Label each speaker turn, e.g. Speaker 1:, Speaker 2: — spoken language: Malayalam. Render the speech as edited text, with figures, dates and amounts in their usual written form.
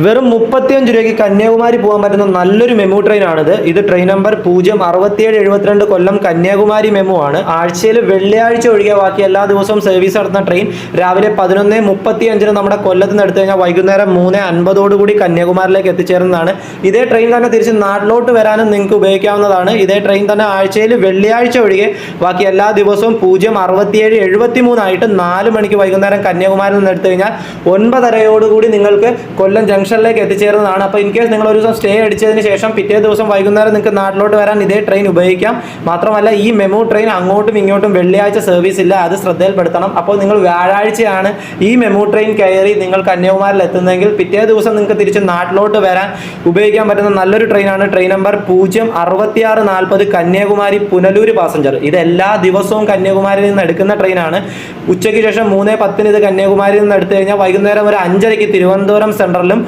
Speaker 1: വെറും 35 രൂപയ്ക്ക് കന്യാകുമാരി പോകാൻ പറ്റുന്ന നല്ലൊരു മെമു ട്രെയിനാണിത്. ഇത് ട്രെയിൻ നമ്പർ 06772 കൊല്ലം കന്യാകുമാരി മെമു ആണ്. ആഴ്ചയിൽ വെള്ളിയാഴ്ച ഒഴികെ ബാക്കി എല്ലാ ദിവസവും സർവീസ് നടത്തുന്ന ട്രെയിൻ രാവിലെ 11:35 നമ്മുടെ കൊല്ലത്ത് നിന്ന് എടുത്തു കഴിഞ്ഞാൽ വൈകുന്നേരം 3:50 കന്യാകുമാരിയിലേക്ക് എത്തിച്ചേരുന്നതാണ്. ഇതേ ട്രെയിൻ തന്നെ തിരിച്ച് നാട്ടിലോട്ട് വരാനും നിങ്ങൾക്ക് ഉപയോഗിക്കാവുന്നതാണ്. ഇതേ ട്രെയിൻ തന്നെ ആഴ്ചയിൽ വെള്ളിയാഴ്ച ഒഴികെ ബാക്കി എല്ലാ ദിവസവും 06773 ആയിട്ട് 4 മണിക്ക് വൈകുന്നേരം കന്യാകുമാരിയിൽ നിന്ന് എടുത്തു കഴിഞ്ഞാൽ 9:30 നിങ്ങൾക്ക് കൊല്ലം ജംഗ്ഷനിലേക്ക് എത്തിച്ചേരുന്നതാണ്. അപ്പോൾ ഇൻ കേസ് നിങ്ങൾ ഒരു ദിവസം സ്റ്റേ അടിച്ചതിന് ശേഷം പിറ്റേ ദിവസം വൈകുന്നേരം നിങ്ങൾക്ക് നാട്ടിലോട്ട് വരാൻ ഇതേ ട്രെയിൻ ഉപയോഗിക്കാം. മാത്രമല്ല ഈ മെമു ട്രെയിൻ അങ്ങോട്ടും ഇങ്ങോട്ടും വെള്ളിയാഴ്ച സർവീസ് ഇല്ല, അത് ശ്രദ്ധയിൽപ്പെടുത്തണം. അപ്പോൾ നിങ്ങൾ വ്യാഴാഴ്ചയാണ് ഈ മെമു ട്രെയിൻ കയറി നിങ്ങൾ കന്യാകുമാരിയിൽ എത്തുന്നതെങ്കിൽ പിറ്റേ ദിവസം നിങ്ങൾക്ക് തിരിച്ച് നാട്ടിലോട്ട് വരാൻ ഉപയോഗിക്കാൻ പറ്റുന്ന നല്ലൊരു ട്രെയിനാണ് train number 06640 Kanyakumari Punalur passenger. ഇത് എല്ലാ ദിവസവും കന്യാകുമാരിയിൽ നിന്ന് എടുക്കുന്ന ട്രെയിനാണ്. ഉച്ചയ്ക്ക് ശേഷം 3:10 ഇത് കന്യാകുമാരിയിൽ നിന്ന് എടുത്തു കഴിഞ്ഞാൽ വൈകുന്നേരം ഒരു 5:30 തിരുവനന്തപുരം സെൻട്രലിലും